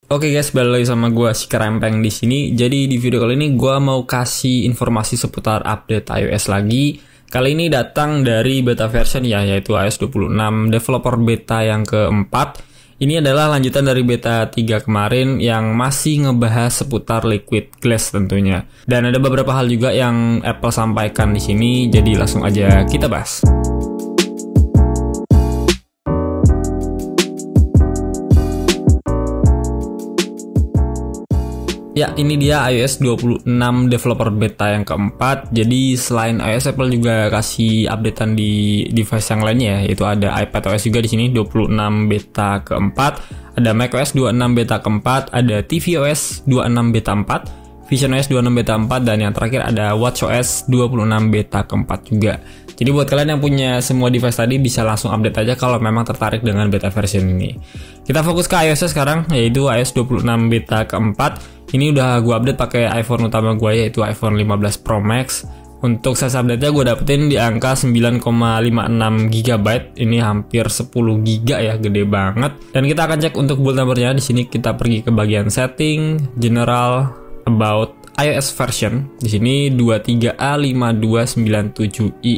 Oke guys, balik lagi sama gue si Kerempeng di sini. Jadi di video kali ini gue mau kasih informasi seputar update iOS lagi. Kali ini datang dari beta version ya, yaitu iOS 26 developer beta yang keempat. Ini adalah lanjutan dari beta 3 kemarin yang masih ngebahas seputar Liquid Glass tentunya. Dan ada beberapa hal juga yang Apple sampaikan di sini, jadi langsung aja kita bahas. Ya, ini dia iOS 26 developer beta yang keempat. Jadi selain iOS, Apple juga kasih updatean di device yang lainnya ya, yaitu ada iPadOS juga di sini 26 beta keempat, ada macOS 26 beta keempat, ada tvOS 26 beta 4, visionOS 26 beta 4, dan yang terakhir ada watchOS 26 beta keempat juga. Jadi buat kalian yang punya semua device tadi bisa langsung update aja kalau memang tertarik dengan beta version ini. Kita fokus ke iOS sekarang, yaitu iOS 26 beta keempat. Ini udah gue update pakai iPhone utama gue, yaitu iPhone 15 Pro Max. Untuk size update-nya gue dapetin di angka 9,56 GB. Ini hampir 10 GB ya, gede banget. Dan kita akan cek untuk build number-nya. Di sini kita pergi ke bagian setting, general, about iOS version. Di sini 23A5297i.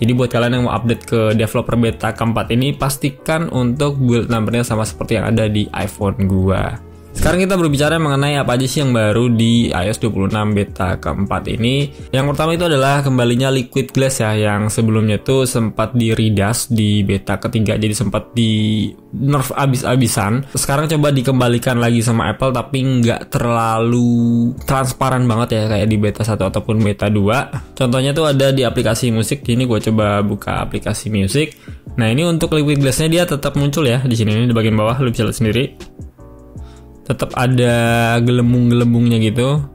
Jadi buat kalian yang mau update ke developer beta keempat ini, pastikan untuk build number-nya sama seperti yang ada di iPhone gua. Sekarang kita berbicara mengenai apa aja sih yang baru di iOS 26 beta keempat ini. Yang pertama itu adalah kembalinya Liquid Glass ya, yang sebelumnya tuh sempat di redash di beta ketiga, jadi sempat di nerf abis-abisan. Sekarang coba dikembalikan lagi sama Apple, tapi nggak terlalu transparan banget ya kayak di beta 1 ataupun beta 2. Contohnya tuh ada di aplikasi musik. Ini gue coba buka aplikasi musik. Nah, ini untuk Liquid Glass-nya dia tetap muncul ya di sini, di bagian bawah, lu bisa lihat sendiri. Tetap ada gelembung-gelembungnya gitu.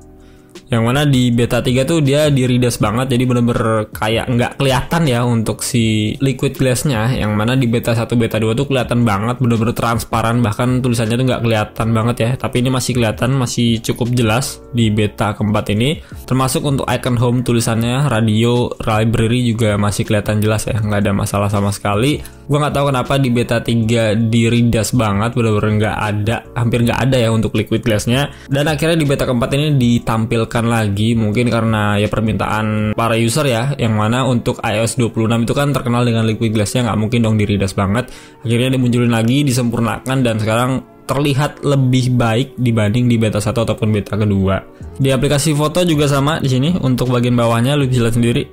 Yang mana di beta 3 tuh dia di redash banget, jadi bener-bener kayak nggak kelihatan ya untuk si Liquid Glass-nya. Yang mana di beta 1, beta 2 tuh kelihatan banget, bener-bener transparan, bahkan tulisannya tuh nggak kelihatan banget ya. Tapi ini masih kelihatan, masih cukup jelas di beta keempat ini. Termasuk untuk icon home, tulisannya, radio, library juga masih kelihatan jelas ya, nggak ada masalah sama sekali. Gue nggak tahu kenapa di beta 3 di redash banget, bener-bener nggak ada, hampir nggak ada ya untuk Liquid Glass-nya. Dan akhirnya di beta keempat ini ditampilkan lagi, mungkin karena ya permintaan para user ya, yang mana untuk iOS 26 itu kan terkenal dengan Liquid Glass-nya, nggak mungkin dong di redash banget. Akhirnya dimunculin lagi, disempurnakan, dan sekarang terlihat lebih baik dibanding di beta 1 ataupun beta kedua. Di aplikasi foto juga sama di sini, untuk bagian bawahnya lu bisa lihat sendiri,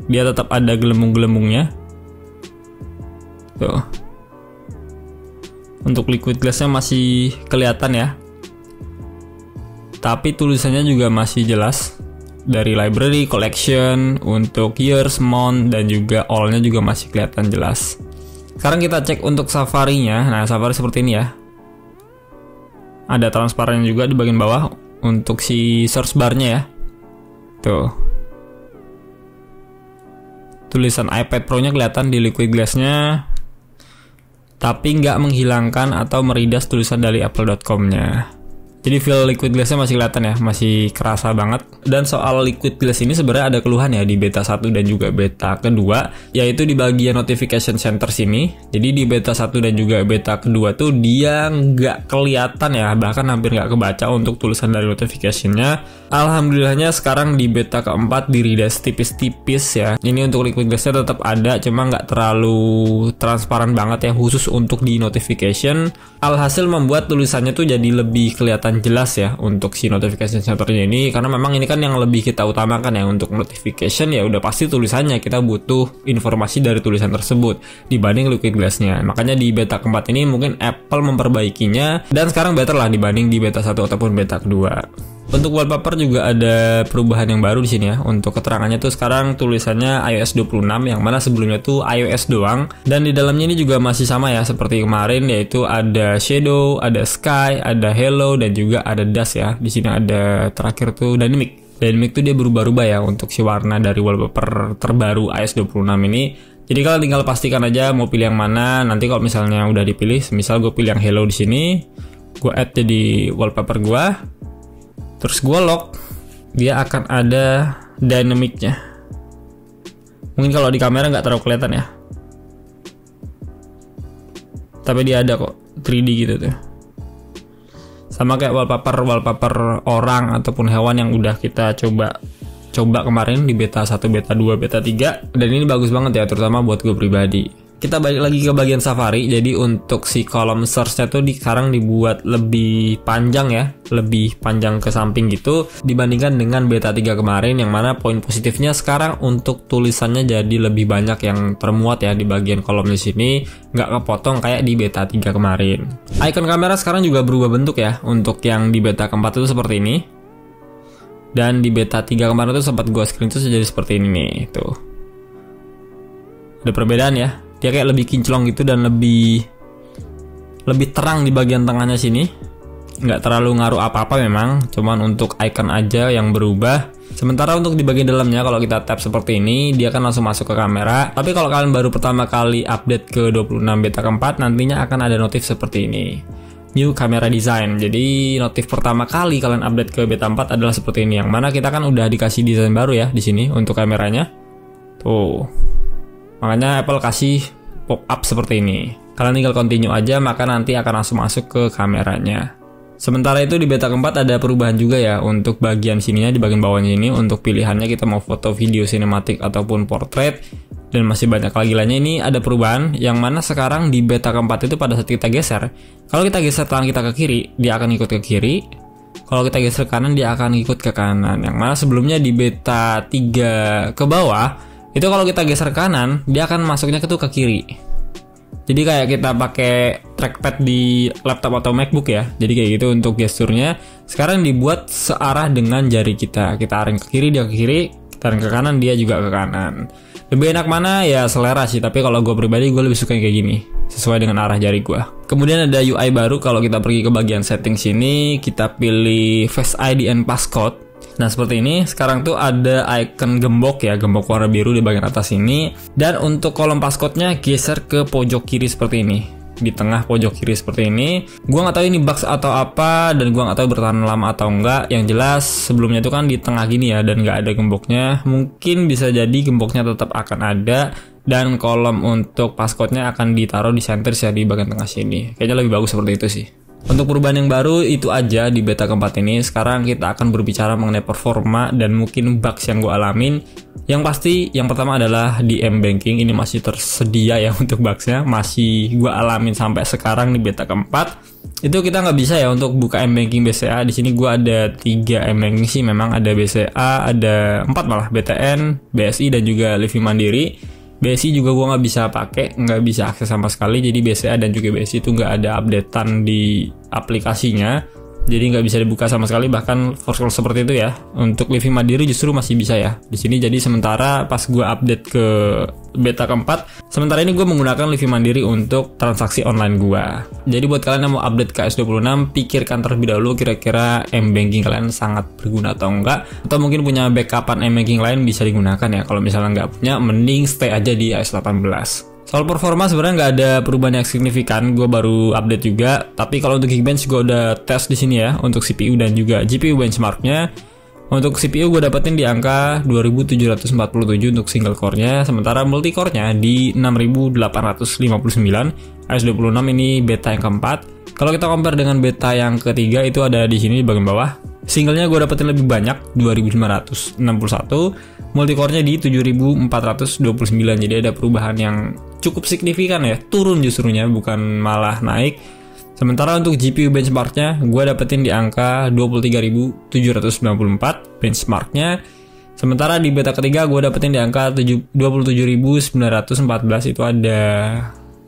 dia tetap ada gelembung-gelembungnya. Tuh. Untuk Liquid Glass-nya masih kelihatan ya. Tapi tulisannya juga masih jelas. Dari library, collection, untuk years, month, dan juga all-nya juga masih kelihatan jelas. Sekarang kita cek untuk Safari-nya. Nah, Safari seperti ini ya. Ada transparan juga di bagian bawah untuk si search bar-nya ya. Tuh. Tulisan iPad Pro-nya kelihatan di Liquid Glass-nya, tapi nggak menghilangkan atau meredash tulisan dari apple.com-nya. Jadi feel Liquid Glass-nya masih kelihatan ya, masih kerasa banget. Dan soal Liquid Glass ini sebenarnya ada keluhan ya di beta 1 dan juga beta kedua, yaitu di bagian notification center sini. Jadi di beta 1 dan juga beta kedua tuh dia nggak kelihatan ya, bahkan hampir nggak kebaca untuk tulisan dari notification-nya. Alhamdulillahnya sekarang di beta keempat di redash tipis-tipis ya. Ini untuk Liquid Glass-nya tetap ada, cuma nggak terlalu transparan banget ya, khusus untuk di notification. Alhasil membuat tulisannya tuh jadi lebih kelihatan jelas ya untuk si notification centernya ini, karena memang ini kan yang lebih kita utamakan ya. Untuk notification ya udah pasti tulisannya, kita butuh informasi dari tulisan tersebut dibanding Liquid Glass-nya. Makanya di beta keempat ini mungkin Apple memperbaikinya, dan sekarang better lah dibanding di beta 1 ataupun beta kedua. Untuk wallpaper juga ada perubahan yang baru di sini ya. Untuk keterangannya tuh sekarang tulisannya iOS 26, yang mana sebelumnya tuh iOS doang. Dan di dalamnya ini juga masih sama ya seperti kemarin, yaitu ada shadow, ada sky, ada hello, dan juga ada dust ya. Di sini ada terakhir tuh dynamic. Dynamic tuh dia berubah-ubah ya untuk si warna dari wallpaper terbaru iOS 26 ini. Jadi kalian tinggal pastikan aja mau pilih yang mana. Nanti kalau misalnya udah dipilih, misal gue pilih yang hello di sini, gue add jadi wallpaper gue. Terus gue lock, dia akan ada dynamicnya. Mungkin kalau di kamera nggak terlalu kelihatan ya, tapi dia ada kok 3D gitu tuh. Sama kayak wallpaper orang ataupun hewan yang udah kita coba kemarin di beta 1, beta 2, beta 3. Dan ini bagus banget ya, terutama buat gue pribadi. Kita balik lagi ke bagian Safari. Jadi untuk si kolom search-nya tuh sekarang dibuat lebih panjang ya, lebih panjang ke samping gitu dibandingkan dengan beta 3 kemarin, yang mana poin positifnya sekarang untuk tulisannya jadi lebih banyak yang termuat ya di bagian kolom di sini, nggak kepotong kayak di beta 3 kemarin. Icon kamera sekarang juga berubah bentuk ya. Untuk yang di beta keempat itu seperti ini. Dan di beta 3 kemarin tuh sempat gua screenshot jadi seperti ini nih, tuh. Ada perbedaan ya. Dia kayak lebih kinclong gitu dan lebih terang di bagian tengahnya sini. Nggak terlalu ngaruh apa-apa memang, cuman untuk icon aja yang berubah. Sementara untuk di bagian dalamnya, kalau kita tap seperti ini, dia akan langsung masuk ke kamera. Tapi kalau kalian baru pertama kali update ke 26 beta keempat, nantinya akan ada notif seperti ini. New Camera Design. Jadi notif pertama kali kalian update ke beta 4 adalah seperti ini, yang mana kita kan udah dikasih desain baru ya di sini untuk kameranya. Tuh. Makanya Apple kasih pop-up seperti ini. Kalian tinggal continue aja, maka nanti akan langsung masuk ke kameranya. Sementara itu di beta keempat ada perubahan juga ya untuk bagian sininya, di bagian bawahnya ini untuk pilihannya kita mau foto, video, sinematik ataupun portrait, dan masih banyak lagi lainnya. Ini ada perubahan yang mana sekarang di beta keempat itu pada saat kita geser, kalau kita geser tangan kita ke kiri, dia akan ikut ke kiri. Kalau kita geser ke kanan, dia akan ikut ke kanan. Yang mana sebelumnya di beta 3 ke bawah, itu kalau kita geser ke kanan, dia akan masuknya ke kiri. Jadi kayak kita pakai trackpad di laptop atau MacBook ya. Jadi kayak gitu untuk gesturnya. Sekarang dibuat searah dengan jari kita. Kita arahkan ke kiri, dia ke kiri. Kita arahkan ke kanan, dia juga ke kanan. Lebih enak mana ya selera sih. Tapi kalau gue pribadi, gue lebih suka kayak gini, sesuai dengan arah jari gue. Kemudian ada UI baru. Kalau kita pergi ke bagian setting sini, kita pilih Face ID and Passcode. Nah seperti ini, sekarang tuh ada icon gembok ya, gembok warna biru di bagian atas ini. Dan untuk kolom passcode-nya geser ke pojok kiri seperti ini, di tengah pojok kiri seperti ini. Gua nggak tahu ini bugs atau apa, dan gua nggak tahu bertahan lama atau enggak. Yang jelas sebelumnya itu kan di tengah gini ya, dan nggak ada gemboknya. Mungkin bisa jadi gemboknya tetap akan ada, dan kolom untuk passcode-nya akan ditaruh di center ya, di bagian tengah sini. Kayaknya lebih bagus seperti itu sih. Untuk perubahan yang baru itu aja di beta keempat ini. Sekarang kita akan berbicara mengenai performa dan mungkin bugs yang gue alamin. Yang pasti yang pertama adalah di M-Banking. Ini masih tersedia ya untuk bugsnya, masih gue alamin sampai sekarang di beta keempat. Itu kita nggak bisa ya untuk buka M-Banking BCA. Di sini gue ada 3 M-Banking sih, memang ada BCA, ada 4 malah, BTN, BSI dan juga Livi Mandiri. BSI juga gue nggak bisa pakai, nggak bisa akses sama sekali. Jadi BCA dan juga BSI itu nggak ada updatean di aplikasinya, jadi nggak bisa dibuka sama sekali. Bahkan force call seperti itu ya. Untuk Livi Mandiri justru masih bisa ya di sini. Jadi sementara pas gue update ke beta keempat, sementara ini gue menggunakan Livi Mandiri untuk transaksi online gue. Jadi buat kalian yang mau update ke S26, pikirkan terlebih dahulu kira-kira M-Banking kalian sangat berguna atau enggak, atau mungkin punya backupan M-Banking lain bisa digunakan ya. Kalau misalnya nggak punya, mending stay aja di S18. Soal performa sebenarnya nggak ada perubahan yang signifikan, gue baru update juga. Tapi kalau untuk Geekbench gue udah tes di sini ya untuk CPU dan juga GPU benchmarknya. Untuk CPU gue dapetin di angka 2747 untuk single core-nya, sementara multi core-nya di 6859. S26 ini beta yang keempat. Kalau kita compare dengan beta yang ketiga itu ada di sini di bagian bawah. Singlenya gue dapetin lebih banyak 2561, multicore-nya di 7429. Jadi ada perubahan yang cukup signifikan ya, turun justrunya bukan malah naik. Sementara untuk GPU benchmarknya gue dapetin di angka 23.794 benchmarknya. Sementara di beta ketiga gue dapetin di angka 27.914. Itu ada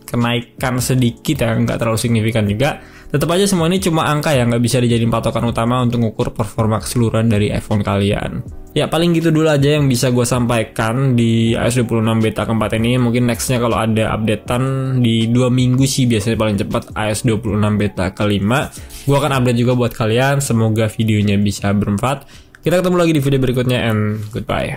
kenaikan sedikit ya, nggak terlalu signifikan juga. Tetap aja semua ini cuma angka ya, nggak bisa dijadiin patokan utama untuk mengukur performa keseluruhan dari iPhone kalian. Ya paling gitu dulu aja yang bisa gue sampaikan di iOS 26 beta keempat ini. Mungkin nextnya kalau ada updatean di 2 minggu sih biasanya paling cepat iOS 26 beta kelima. Gue akan update juga buat kalian. Semoga videonya bisa bermanfaat. Kita ketemu lagi di video berikutnya and goodbye.